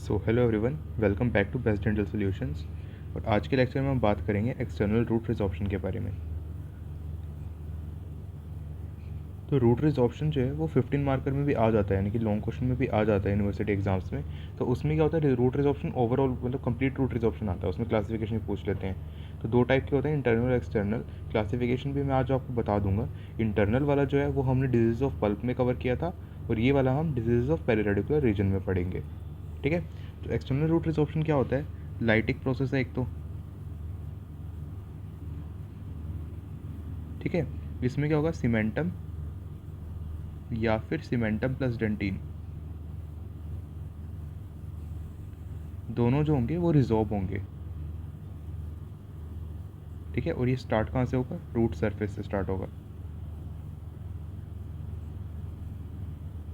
So hello everyone, welcome back to best dental solutions. और आज के लेक्चर में हम बात करेंगे एक्सटर्नल रूट रिजॉर्प्शन के बारे में। तो रूट रिजॉर्प्शन जो है वो 15 मार्कर में भी आ जाता है, यानी कि लॉन्ग क्वेश्चन में भी आ जाता है यूनिवर्सिटी एग्जाम्स में। तो उसमें क्या होता है, रूट रिजॉर्प्शन ओवरऑल मतलब कंप्लीट रूट रिजॉर्प्शन आता है, उसमें क्लासिफिकेशन पूछ लेते हैं। तो दो टाइप के होते हैं, इंटरनल और एक्सटर्नल। क्लासिफिकेशन भी मैं आज आपको बता दूंगा। इंटरनल वाला जो है वो हमने डिजीज ऑफ पल्प में कवर किया था, और ये वाला हम डिजीज ऑफ पेरिरेडिकुलर रीजन में पढ़ेंगे। ठीक है। तो एक्सटर्नल रूट रिजॉर्प्शन क्या होता है? लाइटिक प्रोसेस है एक तो। ठीक है। इसमें क्या होगा, सीमेंटम या फिर सीमेंटम प्लस डेंटिन, दोनों जो होंगे वो रिजॉर्ब होंगे। ठीक है। और ये स्टार्ट कहाँ से होगा? रूट सरफेस से स्टार्ट होगा।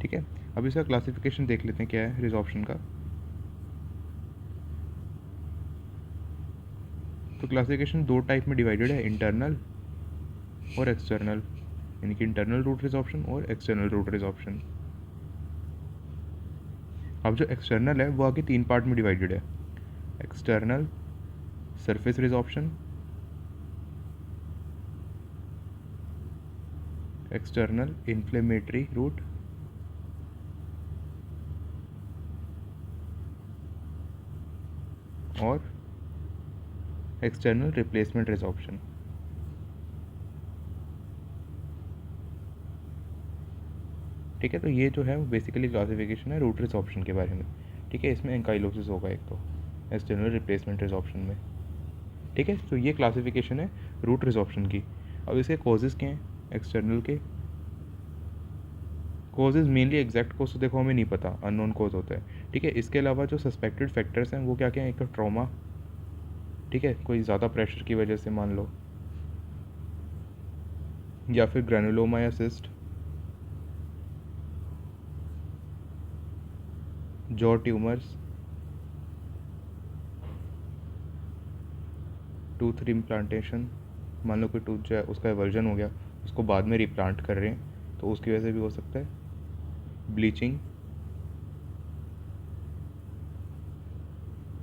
ठीक है। अब इसका क्लासिफिकेशन देख लेते हैं क्या है रिजॉर्प्शन का। तो क्लासिफिकेशन दो टाइप में डिवाइडेड है, इंटरनल और एक्सटर्नल, यानी कि इंटरनल रूट रिजॉर्प्शन और एक्सटर्नल रूट रिजॉर्प्शन। अब जो एक्सटर्नल है वो आगे तीन पार्ट में डिवाइडेड है, external surface resorption, external inflammatory root, और एक्सटर्नल रिप्लेसमेंट रिजॉर्प्शन। ठीक है। तो ये जो है वो बेसिकली क्लासिफिकेशन है रूट रिजॉर्प्शन के बारे में। ठीक है। इसमें एंकाइलोसिस होगा एक तो एक्सटर्नल रिप्लेसमेंट रिजॉर्प्शन में। ठीक है। तो ये क्लासिफिकेशन है रूट रिजॉर्प्शन की। अब इसके कॉजेज़ क्या हैं एक्सटर्नल के? कॉजेज़ मेनली एग्जैक्ट कॉज तो देखो हमें नहीं पता, अननोन कॉज होता है। ठीक है। इसके अलावा जो सस्पेक्टेड फैक्टर्स हैं वो क्या क्या हैं? एक तो ट्रॉमा, ठीक है, कोई ज़्यादा प्रेशर की वजह से मान लो, या फिर ग्रेनुलोमा या cyst, jaw tumours, tooth replantation, मान लो कोई टूथ जो है उसका एवर्जन हो गया, उसको बाद में रिप्लांट कर रहे हैं तो उसकी वजह से भी हो सकता है। ब्लीचिंग,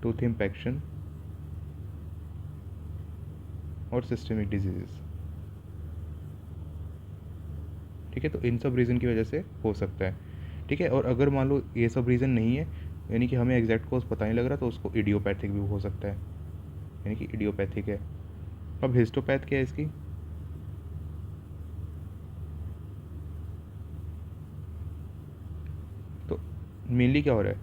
टूथ इम्पेक्शन, और सिस्टमिक डिजीज़। ठीक है। तो इन सब रीज़न की वजह से हो सकता है। ठीक है। और अगर मान लो ये सब रीज़न नहीं है, यानी कि हमें एग्जैक्ट कॉज पता नहीं लग रहा, तो उसको इडियोपैथिक भी हो सकता है, यानी कि इडियोपैथिक है। अब हिस्टोपैथ क्या है इसकी? तो मेनली क्या हो रहा है,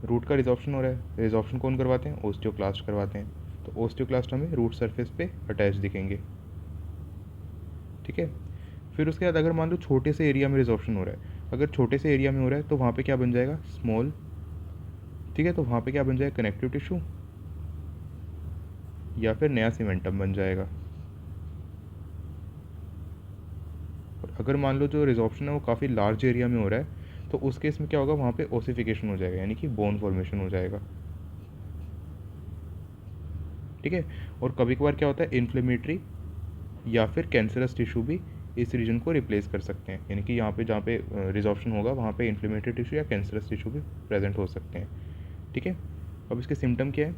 रूट का रिजॉर्प्शन हो रहा है। रिजॉर्प्शन कौन करवाते हैं? ओस्टियोक्लास्ट करवाते हैं। तो ओस्टियोक्लास्ट हमें रूट सरफेस पे अटैच दिखेंगे। ठीक है। फिर उसके बाद अगर मान लो छोटे से एरिया में रिजॉर्प्शन हो रहा है, अगर छोटे से एरिया में हो रहा है तो वहाँ पे क्या बन जाएगा? स्मॉल। ठीक है। तो वहाँ पे क्या बन जाएगा? कनेक्टिव टिश्यू, या फिर नया सीमेंटम बन जाएगा। और अगर मान लो जो रिजॉर्प्शन है वो काफ़ी लार्ज एरिया में हो रहा है, तो उस केस में क्या होगा? वहाँ पे ओसिफिकेशन हो जाएगा, यानी कि बोन फॉर्मेशन हो जाएगा। ठीक है। और कभी कभार क्या होता है, इन्फ्लेमेटरी या फिर कैंसरस टिश्यू भी इस रीजन को रिप्लेस कर सकते हैं, यानी कि यहाँ पे जहाँ पे रिजॉर्प्शन होगा वहाँ पे इन्फ्लेमेटरी टिश्यू या कैंसरस टिश्यू भी प्रेजेंट हो सकते हैं। ठीक है। अब इसके सिम्टम क्या है?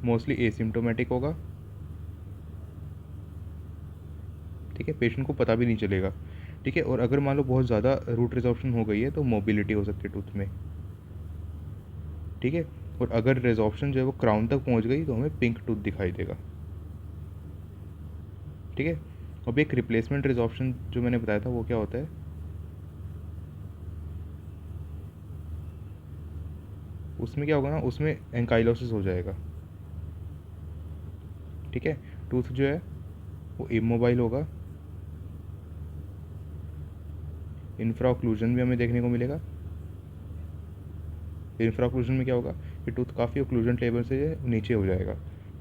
मोस्टली एसिम्टोमेटिक होगा। ठीक है। पेशेंट को पता भी नहीं चलेगा। ठीक है। और अगर मान लो बहुत ज़्यादा रूट रिजॉर्प्शन हो गई है तो मोबिलिटी हो सकती है टूथ में। ठीक है। और अगर रिजॉर्प्शन जो है वो क्राउन तक पहुँच गई तो हमें पिंक टूथ दिखाई देगा। ठीक है। अब एक रिप्लेसमेंट रिजॉर्प्शन जो मैंने बताया था वो क्या होता है? उसमें क्या होगा ना, उसमें एंकाइलोसिस हो जाएगा। ठीक है। टूथ जो है वो इमोबाइल होगा। इंफ्राओक्लूजन भी हमें देखने को मिलेगा। इंफ्राओक्लूजन में क्या होगा कि टूथ काफ़ी ओक्लूजन टेबल से नीचे हो जाएगा।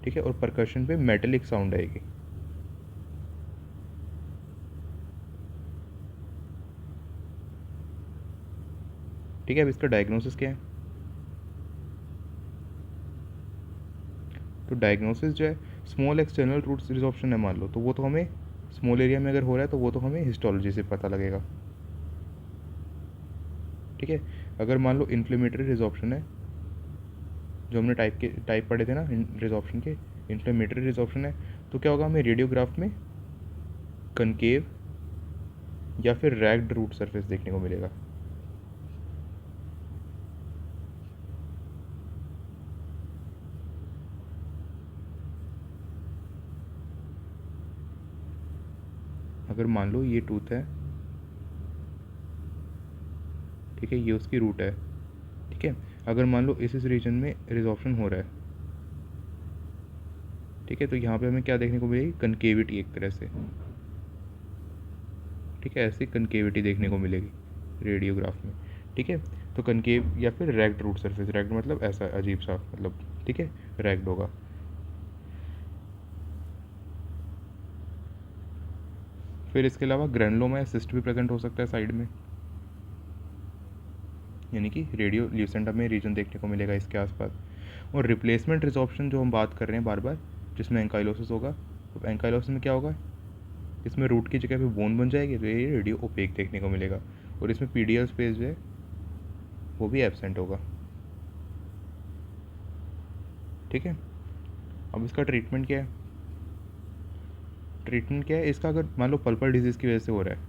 ठीक है। और परकशन पे मेटेलिक साउंड आएगी। ठीक है। अब इसका डायग्नोसिस क्या है? तो डायग्नोसिस जो है, स्मॉल एक्सटर्नल रूट रिजॉर्प्शन है मान लो, तो वो तो हमें स्मॉल एरिया में अगर हो रहा है तो वो तो हमें हिस्टोलॉजी से पता लगेगा। ठीक है। अगर मान लो इन्फ्लेमेटरी रिजॉर्प्शन है, जो हमने टाइप पढ़े थे ना रिजॉर्प्शन के, इन्फ्लेमेटरी रिजॉर्प्शन है, तो क्या होगा, हमें रेडियोग्राफ में कनकेव या फिर रैग्ड रूट सरफेस देखने को मिलेगा। अगर मान लो ये टूथ है, ठीक है, ये उसकी रूट है, ठीक है। अगर मान लो इस रीजन में रिजॉर्प्शन हो रहा है, ठीक है, तो यहाँ पे हमें क्या देखने को मिलेगी, कनकेविटी एक तरह से, ठीक है, ऐसी कनकेविटी देखने को मिलेगी रेडियोग्राफ में, ठीक है। तो कनकेव या फिर रैग्ड रूट सरफेस, रैग्ड मतलब ऐसा अजीब सा, मतलब, ठीक है, रैग्ड होगा। फिर इसके अलावा ग्रैनुलोमा या सिस्ट भी प्रेजेंट हो सकता है साइड में, यानी कि रेडियो ल्यूसेंट में रीजन देखने को मिलेगा इसके आसपास। और रिप्लेसमेंट रिजॉर्प्शन जो हम बात कर रहे हैं बार बार, जिसमें एंकाइलोसिस होगा, तो एंकाइलोसिस में क्या होगा, इसमें रूट की जगह पे बोन बन जाएगी, तो ये रेडियो ओपेक देखने को मिलेगा, और इसमें पीडियल स्पेस जो है वो भी एब्सेंट होगा, ठीक है। अब इसका ट्रीटमेंट क्या है, ट्रीटमेंट क्या है इसका, अगर मान लो पल्पल डिजीज़ की वजह से हो रहा है,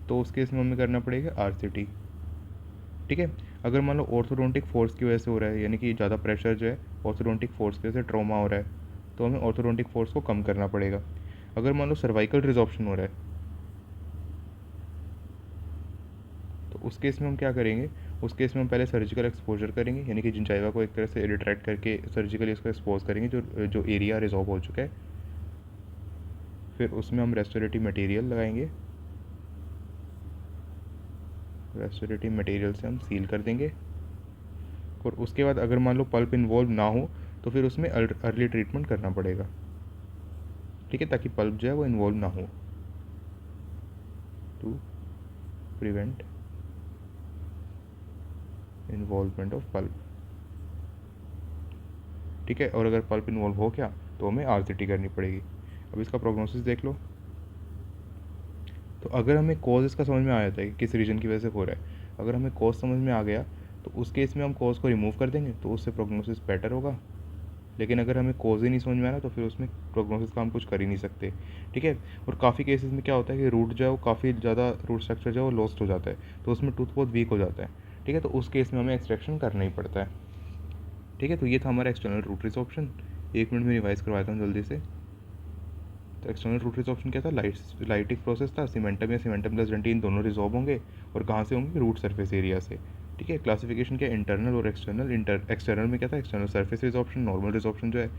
तो उस केस में हमें करना पड़ेगा आरसीटी, ठीक है। अगर मान लो ऑर्थोडोंटिक फोर्स की वजह से हो रहा है, यानी कि ज़्यादा प्रेशर जो है ऑर्थोडोंटिक फोर्स की वजह से ट्रॉमा हो रहा है, तो हमें ऑर्थोडोंटिक फोर्स को कम करना पड़ेगा। अगर मान लो सर्वाइकल रिजॉर्प्शन हो रहा है, तो उस केस में हम क्या करेंगे, उस केस में हम पहले सर्जिकल एक्सपोजर करेंगे, यानी कि जिंजाइवा को एक तरह से रिट्रैक्ट करके सर्जिकली उसको एक्सपोज करेंगे, जो एरिया रिजॉल्व हो चुका है। फिर उसमें हम रेस्टोरेटिव मटेरियल लगाएंगे, रेस्टोरेटिव मटेरियल से हम सील कर देंगे। और उसके बाद अगर मान लो पल्प इन्वॉल्व ना हो, तो फिर उसमें अर्ली ट्रीटमेंट करना पड़ेगा, ठीक है, ताकि पल्प जो है वो इन्वॉल्व ना हो, to prevent involvement of pulp, ठीक है। और अगर पल्प इन्वॉल्व हो गया तो हमें आरसीटी करनी पड़ेगी। अब इसका प्रोग्नोसिस देख लो। तो अगर हमें कॉज इसका समझ में आ जाता है कि किस रीजन की वजह से हो रहा है, अगर हमें कॉज समझ में आ गया तो उस केस में हम कॉज को रिमूव कर देंगे, तो उससे प्रोग्नोसिस बेटर होगा। लेकिन अगर हमें कॉज ही नहीं समझ में आ रहा तो फिर उसमें प्रोग्नोसिस का हम कुछ कर ही नहीं सकते, ठीक है। और काफ़ी केसेस में क्या होता है कि रूट जो है वो काफ़ी ज़्यादा, रूट स्ट्रक्चर जो है वो लॉस्ट हो जाता है, तो उसमें टूथ बहुत वीक हो जाता है, ठीक है। तो उस केस में हमें एक्सट्रैक्शन करना ही पड़ता है, ठीक है। तो ये था हमारा एक्सटर्नल रूट रिजॉर्प्शन। 1 मिनट में रिवाइज करवाता हूँ जल्दी से। तो एक्सटर्नल रूट रिजॉर्प्शन क्या था, लाइटिक प्रोसेस था, सीमेंटम या सीमेंटम प्लस डेंटिन दोनों रिजॉल्व होंगे, और कहाँ से होंगे, रूट सरफेस एरिया से, ठीक है। क्लासिफिकेशन क्या, इंटरनल और एक्सटर्नल। एक्सटर्नल में क्या था, external surface resorption, normal resorption जो है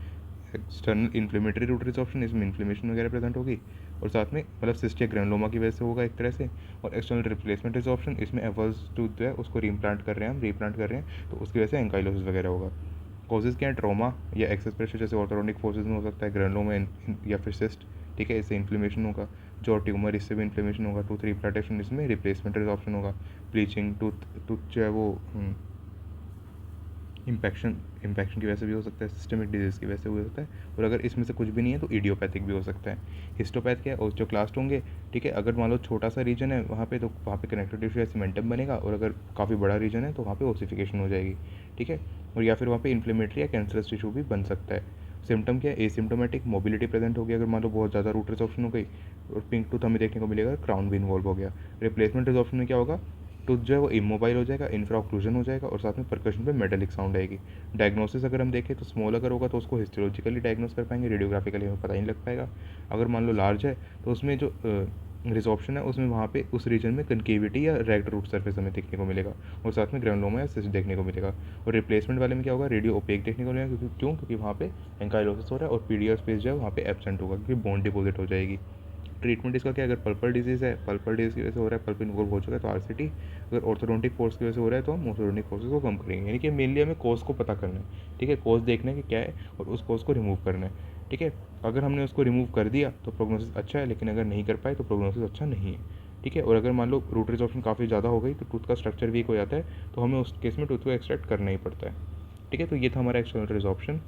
एक्सटर्नल इन्फ्लेमेटरी रूट रिजॉर्प्शन, इसमें इन्फ्लेमेशन वगैरह प्रेजेंट होगी, और साथ में मतलब सिस्ट या ग्रैनुलोमा की वजह से होगा एक तरह से। और एक्सटर्नल रिप्लेसमेंट रिजॉर्प्शन, इसमें एवल्स टूथ जो है उसको रीप्लांट कर रहे हैं, हम रीप्लांट कर रहे हैं, तो उसकी वजह से एंकाइलोसिस वगैरह होगा। कॉजेज़ क्या है, ट्रॉमा या एक्सेस प्रेशर जैसे ऑर्थोडोंटिक फोर्सेज में हो सकता है, ग्रैनुलोमा या फिर सिस्ट, ठीक है, इससे इन्फ्लेमेशन होगा। जो ट्यूमर, इससे भी इन्फ्लेमेशन होगा। टूथ रिप्लांटेशन, इसमें रिप्लेसमेंट रिजॉर्प्शन होगा। ब्लीचिंग, टूथ जो है वो इम्पैक्शन की वजह से भी हो सकता है, सिस्टमिक डिजीज़ की वजह से भी हो सकता है, और अगर इसमें से कुछ भी नहीं है तो इडियोपैथिक भी हो सकता है। हिस्टोपैथ क्या है, ओस्टियोक्लास्ट होंगे, ठीक है। अगर मान लो छोटा सा रीजन है वहाँ पे, तो वहाँ पे कनेक्टिव टिश्यू या सीमेंटम बनेगा, और अगर काफ़ी बड़ा रीजन है तो वहाँ पे ओसिफिकेशन हो जाएगी, ठीक है। और या फिर वहाँ पे इन्फ्लेमेटरी या कैंसरस टिश्यू भी बन सकता है। सिम्टम क्या है, एसिम्टोमेटिक मोबिलिटी प्रेजेंट होगी, अगर मान लो बहुत ज़्यादा रूट रिजॉर्प्शन हो गई, और पिंक टूथ हमें देखने को मिलेगा, क्राउन भी इन्वॉल्व हो गया। रिप्लेसमेंट रिजॉर्प्शन में क्या होगा, टूथ जो है वो इमोबाइल हो जाएगा, इंफ्रा ऑक्लूजन हो जाएगा, और साथ में परकशन पे मेटालिक साउंड आएगी। डायग्नोसिस अगर हम देखें तो स्मॉल अगर होगा तो उसको हिस्टोलॉजिकली डायग्नोस कर पाएंगे, रेडियोग्राफिकली हमें पता ही नहीं लग पाएगा। अगर मान लो लार्ज है तो उसमें जो रिजॉर्प्शन है उसमें वहाँ पे उस रीजन में कनकेविटी या रैग्ड रूट सरफेस हमें देखने को मिलेगा, और साथ में ग्रैनुलोमा या सिस्ट देखने को मिलेगा। और रिप्लेसमेंट वाले में क्या होगा, रेडियो ओपेक देखने को मिलेगा, क्योंकि वहाँ पे एंकाइलोसिस हो रहा है, और पीडियल स्पेस जो है वहाँ पे एब्सेंट होगा, क्योंकि बोन डिपोजिट हो जाएगी। ट्रीटमेंट इसका क्या है, अगर पल्पल डिजीज़ है, पल्पल डिजीज़ की वजह से हो रहा है, पल्प इन्वॉल्व हो चुका है, तो आरसीटी। अगर ऑर्थोडोंटिक फोर्स की वजह से हो रहा है तो हम ऑर्थोडोंटिक फोर्सेस को कम करेंगे, यानी कि मेनली हमें कोज को पता करना है, ठीक है। कोज देखना है कि क्या है, और उस कोज को रिमूव करना है, ठीक है। अगर हमने उसको रिमूव कर दिया तो प्रोग्नोसिस अच्छा है, लेकिन अगर नहीं कर पाए तो प्रोग्नोसिस अच्छा नहीं है, ठीक है। और अगर मान लो रूट रिजॉर्प्शन काफ़ी ज़्यादा हो गई तो टूथ का स्ट्रक्चर वीक हो जाता है, तो हमें उस केस में टूथ को एक्सट्रैक्ट करना ही पड़ता है, ठीक है। तो ये था हमारा एक्सटर्नल रिजॉर्प्शन।